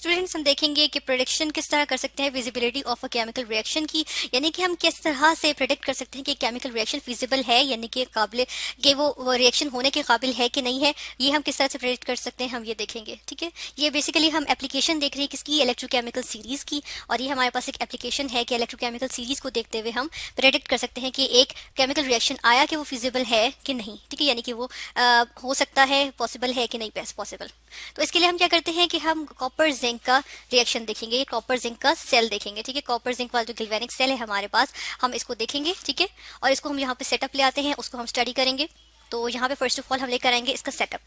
Students हम देखेंगे कि प्रेडिक्शन किस तरह कर सकते हैं visibility of a chemical reaction की, यानी कि हम किस तरह से प्रेडिक्ट कर सकते हैं कि केमिकल रिएक्शन फिजिबल है, यानी कि काबिल कि वो रिएक्शन होने के काबिल है कि नहीं है। ये हम किस तरह से प्रेडिक्ट कर सकते हैं हम ये देखेंगे। ठीक है, ये बेसिकली हम एप्लीकेशन देख रहे हैं किसकी, इलेक्ट्रोकेमिकल सीरीज की। और ये हमारे पास एक एप्लीकेशन है कि इलेक्ट्रोकेमिकल सीरीज को देखते हुए हम प्रेडिक्ट कर सकते हैं कि एक केमिकल रिएक्शन आया कि वो फिजिबल है कि नहीं। ठीक है, यानी कि वो हो सकता है, पॉसिबल है कि नहीं पॉसिबल। तो इसके लिए हम क्या करते हैं कि हम कॉपर जिंक का रिएक्शन देखेंगे, कॉपर जिंक का सेल देखेंगे। ठीक है, कॉपर जिंक वाला जो गैल्वेनिक सेल है हमारे पास, हम इसको देखेंगे। ठीक है, और इसको हम यहाँ पे सेटअप ले आते हैं, उसको हम स्टडी करेंगे। तो यहाँ पे फर्स्ट ऑफ ऑल हम लेकर आएंगे इसका सेटअप।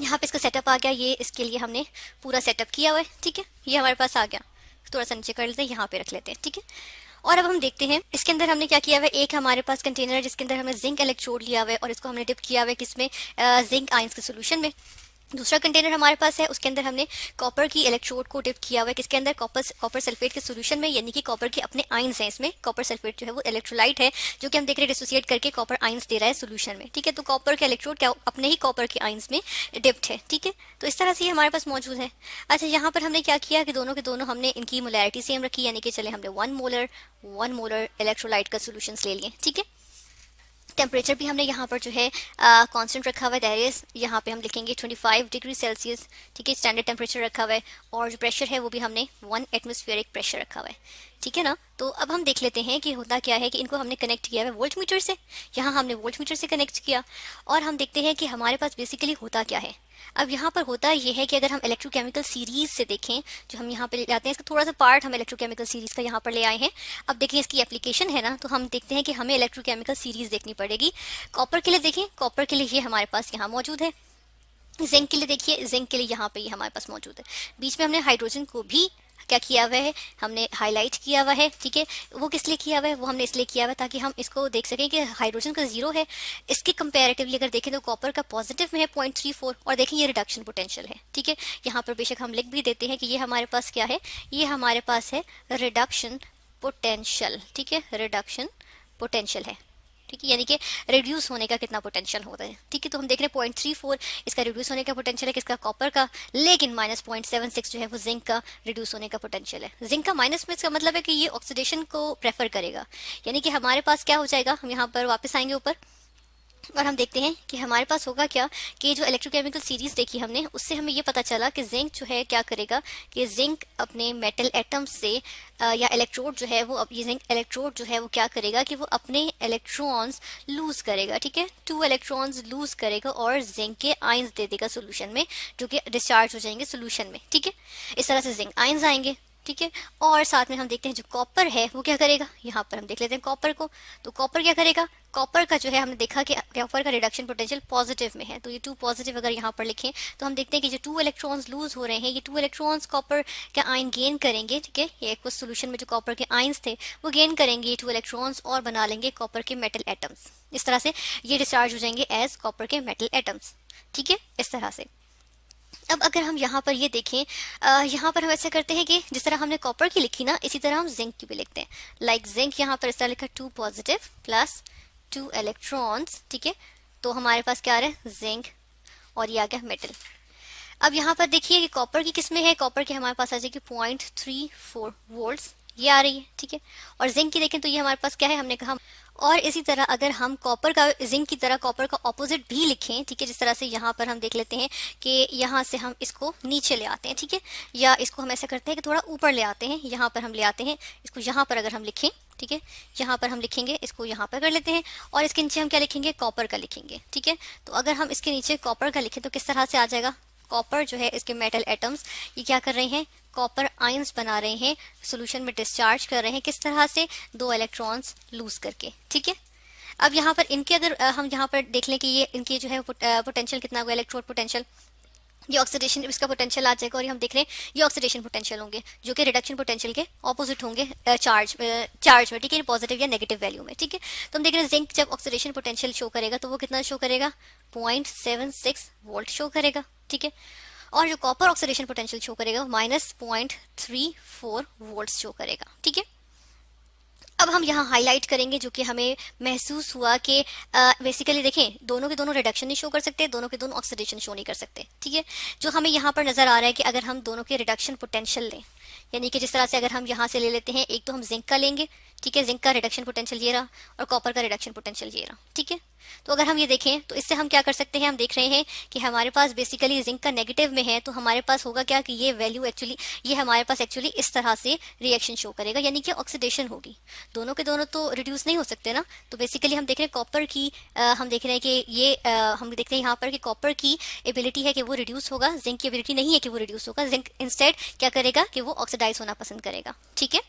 यहाँ पे इसका सेटअप आ गया, ये इसके लिए हमने पूरा सेटअप किया हुआ है। ठीक है, ये हमारे पास आ गया। थोड़ा सा नीचे कर लेते हैं, यहाँ पे रख लेते हैं। ठीक है, और अब हम देखते हैं इसके अंदर हमने क्या किया हुआ है। एक हमारे पास कंटेनर है जिसके अंदर हमने जिंक इलेक्ट्रोड लिया हुआ है और इसको हमने डिप किया हुआ है किसमें, जिंक आयंस के सोल्यूशन में। दूसरा कंटेनर हमारे पास है, उसके अंदर हमने कॉपर की इलेक्ट्रोड को डिप किया हुआ है किसके अंदर, कॉपर सल्फेट के सोल्यूशन में, यानी कि कॉपर के अपने आयंस हैं इसमें। कॉपर सल्फेट जो है वो इलेक्ट्रोलाइट है जो कि हम देख रहे हैं डिसोसिएट करके कॉपर आयंस दे रहा है सोल्यूशन में। ठीक है, तो कॉपर का इलेक्ट्रोड क्या अपने ही कॉपर के आयंस में डिप्ट है। ठीक है, तो इस तरह से हमारे पास मौजूद है। अच्छा, यहाँ पर हमने क्या किया कि दोनों के दोनों हमने इनकी मोलैरिटी सेम रखी, यानी कि चले हमने 1 मोलर इलेक्ट्रोलाइट का सोल्यूशन ले लिए। ठीक है, टेम्परेचर भी हमने यहाँ पर जो है कांस्टेंट रखा हुआ है, दैट इज यहाँ पे हम लिखेंगे 25 डिग्री सेल्सियस। ठीक है, स्टैंडर्ड टेम्परेचर रखा हुआ है। और जो प्रेशर है वो भी हमने 1 एटमॉस्फेरिक प्रेशर रखा हुआ है। ठीक है ना, तो अब हम देख लेते हैं कि होता क्या है कि इनको हमने कनेक्ट किया है वोल्ट मीटर से। यहाँ हमने वोल्ट मीटर से कनेक्ट किया और हम देखते हैं कि हमारे पास बेसिकली होता क्या है। अब यहाँ पर होता यह है कि अगर हम इलेक्ट्रोकेमिकल सीरीज से देखें, जो हम यहाँ पे ले जाते हैं, इसका थोड़ा सा पार्ट हम इलेक्ट्रोकेमिकल सीरीज का यहाँ पर ले आए हैं। अब देखिए इसकी एप्लीकेशन है ना, तो हम देखते हैं कि हमें इलेक्ट्रोकेमिकल सीरीज देखनी पड़ेगी। कॉपर के लिए देखें, कॉपर के लिए ये हमारे पास यहाँ मौजूद है। जिंक के लिए देखिए, जिंक के लिए यहाँ पे ये हमारे पास मौजूद है। बीच में हमने हाइड्रोजन को भी क्या किया हुआ है, हमने हाईलाइट किया हुआ है। ठीक है, वो किस लिए किया हुआ है, वो हमने इसलिए किया हुआ है ताकि हम इसको देख सकें कि हाइड्रोजन का जीरो है। इसके कंपैरेटिवली अगर देखें तो कॉपर का पॉजिटिव में है 0.34, और देखें ये रिडक्शन पोटेंशियल है। ठीक है, यहाँ पर बेशक हम लिख भी देते हैं कि ये हमारे पास क्या है, ये हमारे पास है रिडक्शन पोटेंशियल। ठीक है, रिडक्शन पोटेंशियल है। ठीक है, यानी कि रिड्यूस होने का कितना पोटेंशियल होता है। ठीक है, तो हम देख रहे हैं 0.34 इसका रिड्यूस होने का पोटेंशियल है किसका, कॉपर का। लेकिन -0.76 जो है वो जिंक का रिड्यूस होने का पोटेंशियल है। जिंक का माइनस में इसका मतलब है कि ये ऑक्सीडेशन को प्रेफर करेगा, यानी कि हमारे पास क्या हो जाएगा, हम यहाँ पर वापस आएंगे ऊपर और हम देखते हैं कि हमारे पास होगा क्या कि जो इलेक्ट्रोकेमिकल सीरीज देखी हमने उससे हमें ये पता चला कि जिंक जो है क्या करेगा कि जिंक अपने मेटल एटम्स से या इलेक्ट्रोड जो है वो ये जिंक इलेक्ट्रोड जो है वो क्या करेगा कि वो अपने इलेक्ट्रॉन्स लूज करेगा। ठीक है, 2 इलेक्ट्रॉन्स लूज करेगा और जिंक के आयंस दे देगा सोल्यूशन में, जो कि डिस्चार्ज हो जाएंगे सोल्यूशन में। ठीक है, इस तरह से जिंक आयंस आएंगे। ठीक है, और साथ में हम देखते हैं जो कॉपर है वो क्या करेगा, यहाँ पर हम देख लेते हैं कॉपर को। तो कॉपर क्या करेगा, कॉपर का जो है हमने देखा कि कॉपर का रिडक्शन पोटेंशियल पॉजिटिव में है, तो ये 2 पॉजिटिव अगर यहाँ पर लिखें तो हम देखते हैं कि जो 2 इलेक्ट्रॉन्स लूज हो रहे हैं, ये 2 इलेक्ट्रॉन्स कॉपर का आयन गेन करेंगे। ठीक है, ये कुछ सोल्यूशन में जो कॉपर के आयंस थे वो गेन करेंगे ये 2 इलेक्ट्रॉन्स और बना लेंगे कॉपर के मेटल एटम्स। इस तरह से ये डिस्चार्ज हो जाएंगे एज कॉपर के मेटल एटम्स। ठीक है, इस तरह से। अब अगर हम यहाँ पर ये देखें, यहाँ पर हम ऐसा करते हैं कि जिस तरह हमने कॉपर की लिखी ना, इसी तरह हम जिंक की भी लिखते हैं। लाइक जिंक यहाँ पर इस तरह लिखा 2 पॉजिटिव प्लस 2 इलेक्ट्रॉन्स। ठीक है, तो हमारे पास क्या आ रहा है, जिंक, और ये आ गया मेटल। अब यहाँ पर देखिए कि कॉपर की किसमें है, कॉपर की हमारे पास आ जाएगी 0.34 वोल्ट्स, ये आ रही है। ठीक है, और जिंक की देखें तो ये हमारे पास क्या है, हमने कहा। और इसी तरह अगर हम कॉपर का जिंक की तरह कॉपर का ऑपोजिट भी लिखें, ठीक है, जिस तरह से यहाँ पर हम देख लेते हैं कि यहाँ से हम इसको नीचे ले आते हैं। ठीक है, या इसको हम ऐसा करते हैं कि थोड़ा ऊपर ले आते हैं, यहाँ पर हम ले आते हैं इसको, यहाँ पर अगर हम लिखें, ठीक है, यहाँ पर हम लिखेंगे इसको, यहाँ पर कर लेते हैं और इसके नीचे हम क्या लिखेंगे, कॉपर का लिखेंगे। ठीक है, तो अगर हम इसके नीचे कॉपर का लिखें तो किस तरह से आ जाएगा, कॉपर जो है इसके मेटल एटम्स ये क्या कर रहे हैं, कॉपर आयंस बना रहे हैं, सोल्यूशन में डिस्चार्ज कर रहे हैं, किस तरह से, 2 इलेक्ट्रॉन्स लूज करके। ठीक है, अब यहाँ पर इनके अगर हम यहाँ पर देख लें कि ये इनकी जो है पोटेंशियल कितना होगा, इलेक्ट्रोड पोटेंशियल, ये ऑक्सीडेशन इसका पोटेंशियल आ जाएगा, और ये हम देख रहे हैं ये ऑक्सीडेशन पोटेंशियल होंगे जो कि रिडक्शन पोटेंशियल के ऑपोजिट होंगे चार्ज में। ठीक है, पॉजिटिव या नेगेटिव वैल्यू में। ठीक है, तो हम देख रहे हैं जिंक जब ऑक्सीडेशन पोटेंशियल शो करेगा तो वो कितना शो करेगा, 0.76 वोल्ट शो करेगा। ठीक है, और जो कॉपर ऑक्सीडेशन पोटेंशियल शो करेगा -0.34 वोल्ट शो करेगा। ठीक है, अब हम यहाँ हाईलाइट करेंगे जो कि हमें महसूस हुआ कि बेसिकली देखें, दोनों के दोनों रिडक्शन नहीं शो कर सकते, दोनों के दोनों ऑक्सीडेशन शो नहीं कर सकते, ठीक है। जो हमें यहाँ पर नजर आ रहा है कि अगर हम दोनों के रिडक्शन पोटेंशियल लें, यानी कि जिस तरह से अगर हम यहाँ से ले लेते हैं, एक तो हम जिंक का लेंगे, ठीक है, जिंक का रिडक्शन पोटेंशियल ये रहा और कॉपर का रिडक्शन पोटेंशियल ये रहा, ठीक है। तो अगर हम ये देखें तो इससे हम क्या कर सकते हैं, हम देख रहे हैं कि हमारे पास बेसिकली जिंक का नेगेटिव में है, तो हमारे पास होगा क्या कि ये वैल्यू एक्चुअली, ये हमारे पास एक्चुअली इस तरह से रिएक्शन शो करेगा, यानी कि ऑक्सीडेशन होगी। दोनों के दोनों तो रिड्यूस नहीं हो सकते ना, तो बेसिकली हम देख रहे हैं कॉपर की हम देख रहे हैं कि ये हम देखते हैं यहाँ पर कि कॉपर की एबिलिटी है कि वो रिड्यूस होगा, जिंक की एबिलिटी नहीं है कि वो रिड्यूस होगा, जिंक इंस्टेड क्या करेगा कि वो ऑक्सीडाइज होना पसंद करेगा, ठीक है।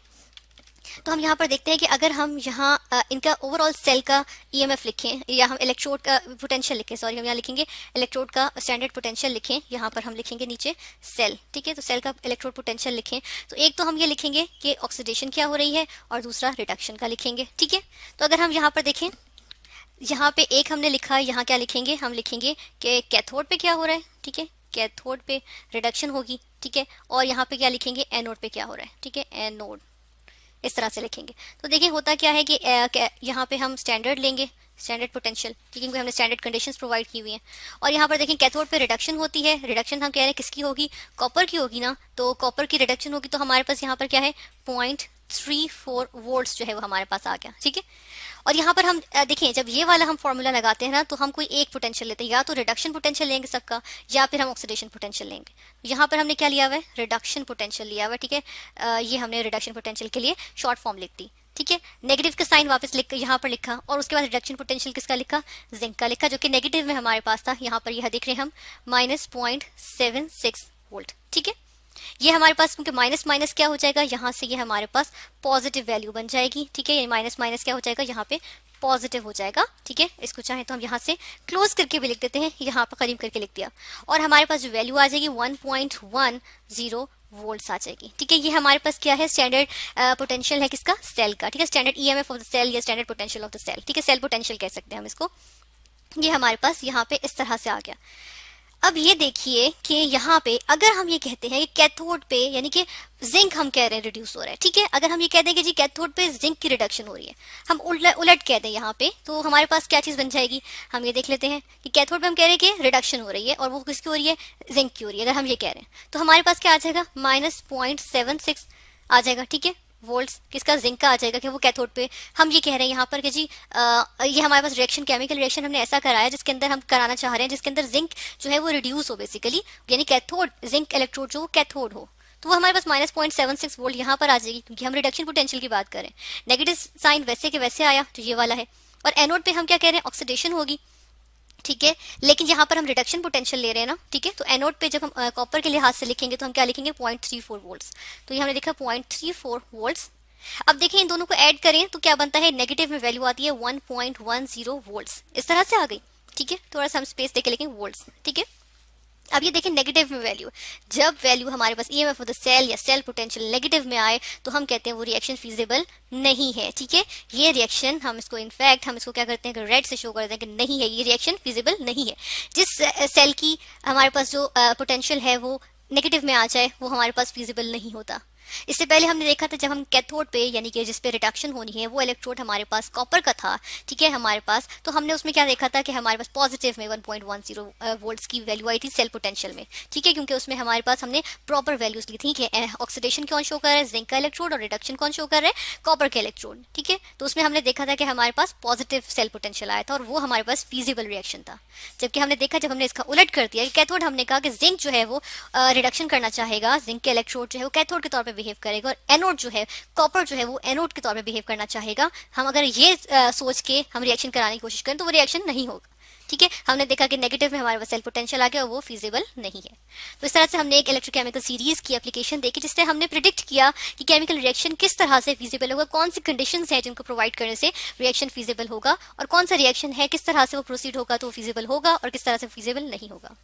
तो हम यहाँ पर देखते हैं कि अगर हम यहाँ इनका ओवरऑल सेल का ईएमएफ लिखें, या हम इलेक्ट्रोड का पोटेंशियल लिखें, सॉरी हम यहाँ लिखेंगे इलेक्ट्रोड का स्टैंडर्ड पोटेंशियल लिखें, यहाँ पर हम लिखेंगे नीचे सेल, ठीक है। तो सेल का इलेक्ट्रोड पोटेंशियल लिखें, तो एक तो हम ये लिखेंगे कि ऑक्सीडेशन क्या हो रही है और दूसरा रिडक्शन का लिखेंगे, ठीक है। तो अगर हम यहाँ पर देखें, यहाँ पे एक हमने लिखा, यहाँ क्या लिखेंगे, हम लिखेंगे कि कैथोड पे क्या हो रहा है, ठीक है, कैथोड पे रिडक्शन होगी, ठीक है। और यहाँ पे क्या लिखेंगे, एनोड पे क्या हो रहा है, ठीक है, एनोड, इस तरह से लिखेंगे। तो देखिए होता क्या है कि यहाँ पे हम स्टैंडर्ड लेंगे, स्टैंडर्ड पोटेंशियल, ठीक है, क्योंकि हमने स्टैंडर्ड कंडीशंस प्रोवाइड की हुई हैं। और यहाँ पर देखें कैथोड पे रिडक्शन होती है, रिडक्शन हम कह रहे हैं किसकी होगी, कॉपर की होगी ना, तो कॉपर की रिडक्शन होगी, तो हमारे पास यहाँ पर क्या है 0.34 वोल्ट्स जो है वो हमारे पास आ गया, ठीक है। और यहाँ पर हम देखिए जब ये वाला हम फॉर्मूला लगाते हैं ना, तो हम कोई एक पोटेंशियल लेते हैं, या तो रिडक्शन पोटेंशियल लेंगे सबका, या फिर हम ऑक्सीडेशन पोटेंशियल लेंगे। यहाँ पर हमने क्या लिया हुआ है, रिडक्शन पोटेंशियल लिया हुआ है, ठीक है। ये हमने रिडक्शन पोटेंशियल के लिए शॉर्ट फॉर्म लिख दी, ठीक है। नेगेटिव का साइन वापस लिख यहाँ पर लिखा, और उसके बाद रिडक्शन पोटेंशियल किसका लिखा, जिंक का लिखा, जो कि नेगेटिव में हमारे पास था। यहाँ पर यह देख रहे हैं हम -0.76 वोल्ट, ठीक है। ये हमारे पास क्योंकि माइनस माइनस क्या हो जाएगा, यहाँ से ये हमारे पास पॉजिटिव वैल्यू बन जाएगी, ठीक है। ये माइनस माइनस क्या हो जाएगा, यहाँ पे पॉजिटिव हो जाएगा, ठीक है। इसको चाहे तो हम यहाँ से क्लोज करके भी लिख देते हैं, यहाँ पर करीब करके लिख दिया, और हमारे पास जो वैल्यू आ जाएगी 1.10 वोल्ट्स आ जाएगी, ठीक है। ये हमारे पास क्या है, स्टैंडर्ड पोटेंशियल है किसका, सेल का, ठीक है, standard EMF of the cell या standard potential of the cell, ठीक है, सेल पोटेंशियल कह सकते हैं हम इसको। ये हमारे पास यहाँ पे इस तरह से आ गया। अब ये देखिए कि यहाँ पे अगर हम ये कहते हैं कि कैथोड पे यानी कि जिंक हम कह रहे हैं रिड्यूस हो रहा है, ठीक है। अगर हम ये कह दें कि जी कैथोड पे जिंक की रिडक्शन हो रही है, हम उलट कह दें यहाँ पे, तो हमारे पास क्या चीज बन जाएगी, हम ये देख लेते हैं कि कैथोड पे हम कह रहे हैं कि रिडक्शन हो रही है और वो किसकी हो रही है, जिंक की हो रही है। अगर हम ये कह रहे हैं तो हमारे पास क्या आ जाएगा, -0.76 आ जाएगा, ठीक है, वोल्ट्स किसका, जिंक का आ जाएगा कि वो कैथोड पे। हम ये कह रहे हैं यहाँ पर कि जी ये हमारे पास रिएक्शन, केमिकल रिएक्शन हमने ऐसा कराया जिसके अंदर हम कराना चाह रहे हैं जिसके अंदर जिंक जो है वो रिड्यूस हो बेसिकली, यानी कैथोड जिंक इलेक्ट्रोड जो वो कैथोड हो, तो वो हमारे पास -0.76 वोल्ट यहाँ पर आ जाएगी, क्योंकि हम रिडक्शन पोटेंशियल की बात करें। नेगेटिव साइन वैसे के वैसे आया, तो ये वाला है। और एनोड पे हम क्या कह रहे हैं, ऑक्सीडेशन होगी, ठीक है, लेकिन यहाँ पर हम रिडक्शन पोटेंशियल ले रहे हैं ना, ठीक है। तो एनोड पे जब हम कॉपर के लिहाज से लिखेंगे तो हम क्या लिखेंगे, 0.34 वोल्ट्स, तो ये हमने लिखा 0.34 वोल्ट्स। अब देखिए इन दोनों को ऐड करें तो क्या बनता है, नेगेटिव में वैल्यू आती है 1.10 वोल्ट्स, इस तरह से आ गई, ठीक है। थोड़ा सा हम स्पेस देके लिखेंगे वोल्ट्स, ठीक है। अब ये देखें नेगेटिव में वैल्यू, जब वैल्यू हमारे पास ईएमएफ ऑफ द सेल या सेल पोटेंशियल नेगेटिव में आए तो हम कहते हैं वो रिएक्शन फीजिबल नहीं है, ठीक है। ये रिएक्शन हम इसको इनफैक्ट हम इसको क्या करते हैं कि रेड से शो कर देते हैं कि नहीं है, ये रिएक्शन फीजिबल नहीं है। जिस सेल की हमारे पास जो पोटेंशियल है वो नेगेटिव में आ जाए वो हमारे पास फीजिबल नहीं होता। इससे पहले हमने देखा था जब हम कैथोड पे यानी कि जिस पे रिडक्शन होनी है वो इलेक्ट्रोड हमारे पास कॉपर का था, ठीक है, हमारे पास, तो हमने उसमें क्या देखा था कि हमारे पास पॉजिटिव में 1.10 वोल्ट्स की वैल्यू आई थी सेल पोटेंशियल में, ठीक है, क्योंकि उसमें हमारे पास हमने प्रॉपर वैल्यूज ली थी कि ऑक्सीडेशन कौन शो कर रहा है, जिंक का इलेक्ट्रोड, और रिडक्शन कौन शो कर रहा है, कॉपर का इलेक्ट्रोड, ठीक है। तो उसमें हमने देखा था कि हमारे पास पॉजिटिव सेल पोटेंशियल आया था और वो हमारे पास फीजिबल रिएक्शन था। जबकि हमने देखा जब हमने इसका उलट कर दिया कि कैथोड हमने कहा कि जिंक जो है वो रिडक्शन करना चाहेगा, जिंक के इलेक्ट्रोड जो है वो कैथोड के तौर पर बिहेव करेगा, और एनोड जो है कॉपर जो है वो एनोड के तौर पे बिहेव करना चाहेगा। हम अगर ये सोच के हम रिएक्शन कराने की कोशिश करें तो वो रिएक्शन नहीं होगा, ठीक है। हमने देखा कि नेगेटिव में हमारे पास सेल पोटेंशियल आ गया और वो फीजिबल नहीं है। तो इस तरह से हमने एक इलेक्ट्रोकेमिकल सीरीज की एप्लीकेशन देखी जिससे हमने प्रिडिक्ट किया कि केमिकल रिएक्शन किस तरह से फीजिबल होगा, कौन सी कंडीशंस हैं जिनको प्रोवाइड करने से रिएक्शन फीजिबल होगा, और कौन सा रिएक्शन है किस तरह से वो प्रोसीड होगा तो फीजिबल होगा और किस तरह से फीजिबल नहीं होगा।